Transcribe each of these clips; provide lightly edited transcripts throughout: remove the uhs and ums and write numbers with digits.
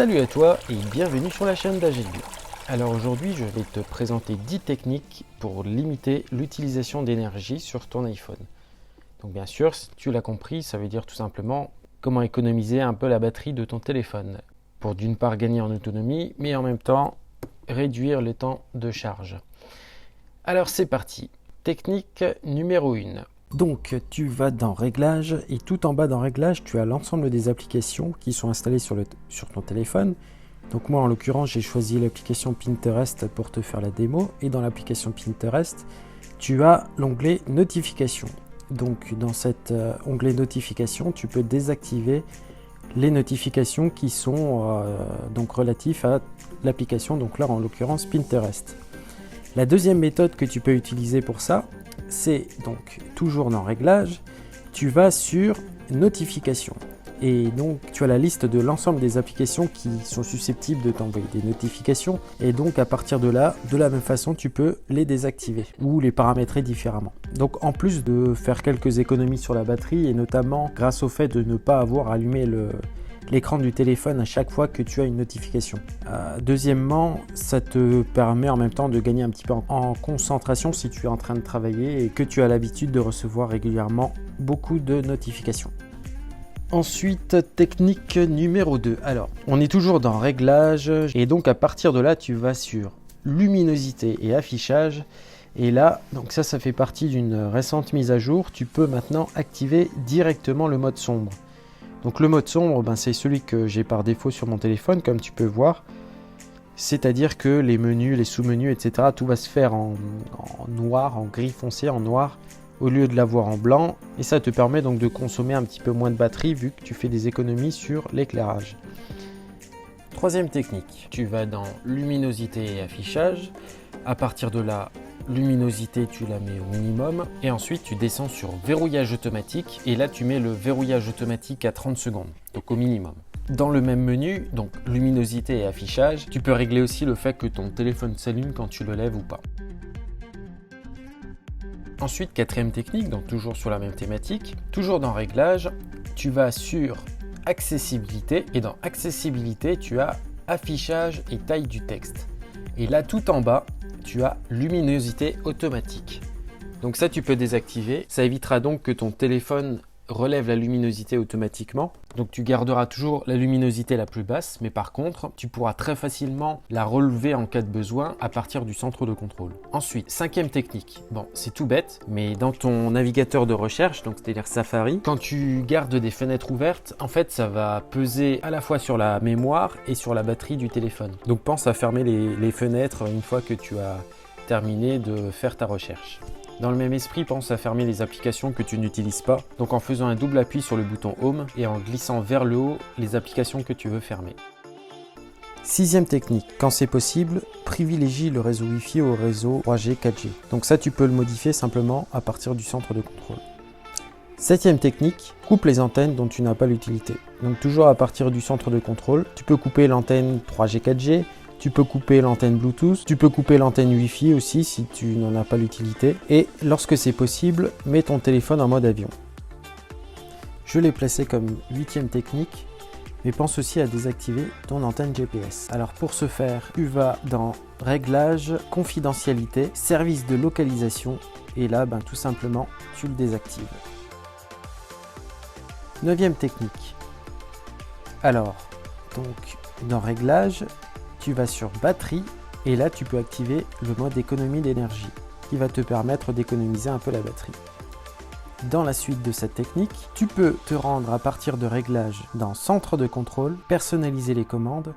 Salut à toi et bienvenue sur la chaîne d'Agelio. Alors aujourd'hui je vais te présenter 10 techniques pour limiter l'utilisation d'énergie sur ton iPhone. Donc bien sûr, si tu l'as compris, ça veut dire tout simplement comment économiser un peu la batterie de ton téléphone. Pour d'une part gagner en autonomie, mais en même temps réduire les temps de charge. Alors c'est parti. Technique numéro 1. Donc tu vas dans Réglages et tout en bas dans Réglages, tu as l'ensemble des applications qui sont installées sur ton téléphone. Donc moi en l'occurrence j'ai choisi l'application Pinterest pour te faire la démo et dans l'application Pinterest tu as l'onglet Notifications. Donc dans cet onglet Notifications tu peux désactiver les notifications qui sont donc relatifs à l'application, donc là en l'occurrence Pinterest. La deuxième méthode que tu peux utiliser pour ça, c'est donc toujours dans Réglages, tu vas sur Notifications. Et donc tu as la liste de l'ensemble des applications qui sont susceptibles de t'envoyer des notifications. Et donc à partir de là, de la même façon, tu peux les désactiver ou les paramétrer différemment. Donc en plus de faire quelques économies sur la batterie et notamment grâce au fait de ne pas avoir allumé l'écran du téléphone à chaque fois que tu as une notification. Deuxièmement, ça te permet en même temps de gagner un petit peu en concentration si tu es en train de travailler et que tu as l'habitude de recevoir régulièrement beaucoup de notifications. Ensuite, technique numéro 2. Alors, on est toujours dans Réglages et donc à partir de là, tu vas sur Luminosité et Affichage. Et là, donc ça fait partie d'une récente mise à jour. Tu peux maintenant activer directement le mode sombre. Donc le mode sombre, c'est celui que j'ai par défaut sur mon téléphone, comme tu peux voir. C'est-à-dire que les menus, les sous-menus, etc., tout va se faire en noir, en gris foncé, en noir, au lieu de l'avoir en blanc. Et ça te permet donc de consommer un petit peu moins de batterie, vu que tu fais des économies sur l'éclairage. Troisième technique, tu vas dans Luminosité et Affichage. À partir de là, luminosité, tu la mets au minimum et ensuite tu descends sur verrouillage automatique et là tu mets le verrouillage automatique à 30 secondes, donc au minimum. Dans le même menu, donc luminosité et affichage, tu peux régler aussi le fait que ton téléphone s'allume quand tu le lèves ou pas. Ensuite, quatrième technique, donc toujours sur la même thématique, toujours dans Réglages, tu vas sur Accessibilité et dans Accessibilité, tu as Affichage et taille du texte. Et là, tout en bas, tu as luminosité automatique. Donc ça, tu peux désactiver. Ça évitera donc que ton téléphone relève la luminosité automatiquement. Donc tu garderas toujours la luminosité la plus basse, mais par contre, tu pourras très facilement la relever en cas de besoin à partir du centre de contrôle. Ensuite, cinquième technique. Bon, c'est tout bête, mais dans ton navigateur de recherche, donc c'est-à-dire Safari, quand tu gardes des fenêtres ouvertes, en fait, ça va peser à la fois sur la mémoire et sur la batterie du téléphone. Donc pense à fermer les fenêtres une fois que tu as terminé de faire ta recherche. Dans le même esprit, pense à fermer les applications que tu n'utilises pas, donc en faisant un double appui sur le bouton Home et en glissant vers le haut les applications que tu veux fermer. Sixième technique, quand c'est possible, privilégie le réseau Wi-Fi au réseau 3G, 4G. Donc ça, tu peux le modifier simplement à partir du centre de contrôle. Septième technique, coupe les antennes dont tu n'as pas l'utilité. Donc toujours à partir du centre de contrôle, tu peux couper l'antenne 3G, 4G, tu peux couper l'antenne Bluetooth, tu peux couper l'antenne Wi-Fi aussi si tu n'en as pas l'utilité. Et lorsque c'est possible, mets ton téléphone en mode avion. Je l'ai placé comme huitième technique, mais pense aussi à désactiver ton antenne GPS. Alors pour ce faire, tu vas dans Réglages, Confidentialité, Service de localisation, et là, tout simplement, tu le désactives. Neuvième technique. Alors, donc, dans Réglages, tu vas sur Batterie et là tu peux activer le mode économie d'énergie qui va te permettre d'économiser un peu la batterie. Dans la suite de cette technique, tu peux te rendre à partir de Réglages dans Centre de contrôle, personnaliser les commandes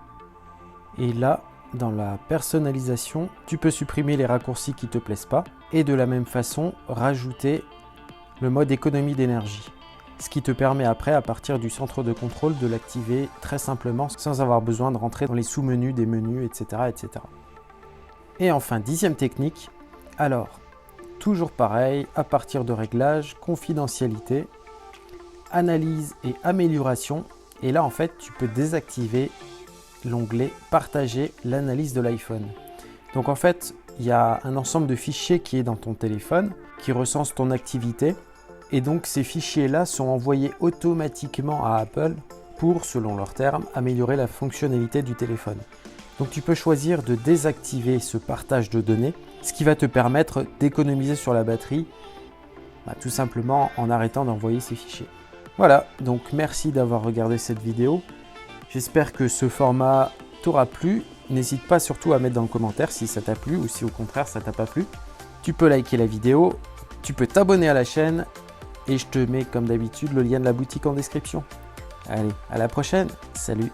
et là, dans la personnalisation, tu peux supprimer les raccourcis qui ne te plaisent pas et de la même façon rajouter le mode économie d'énergie. Ce qui te permet après, à partir du centre de contrôle, de l'activer très simplement sans avoir besoin de rentrer dans les sous-menus des menus, etc., etc. Et enfin, dixième technique, alors, toujours pareil, à partir de Réglages, Confidentialité, Analyse et Amélioration. Et là, en fait, tu peux désactiver l'onglet Partager l'analyse de l'iPhone. Donc en fait, il y a un ensemble de fichiers qui est dans ton téléphone, qui recense ton activité. Et donc ces fichiers-là sont envoyés automatiquement à Apple pour, selon leurs termes, améliorer la fonctionnalité du téléphone. Donc tu peux choisir de désactiver ce partage de données, ce qui va te permettre d'économiser sur la batterie, tout simplement en arrêtant d'envoyer ces fichiers. Voilà, donc merci d'avoir regardé cette vidéo. J'espère que ce format t'aura plu. N'hésite pas surtout à mettre dans le commentaire si ça t'a plu ou si au contraire ça t'a pas plu. Tu peux liker la vidéo, tu peux t'abonner à la chaîne et je te mets comme d'habitude le lien de la boutique en description. Allez, à la prochaine, salut!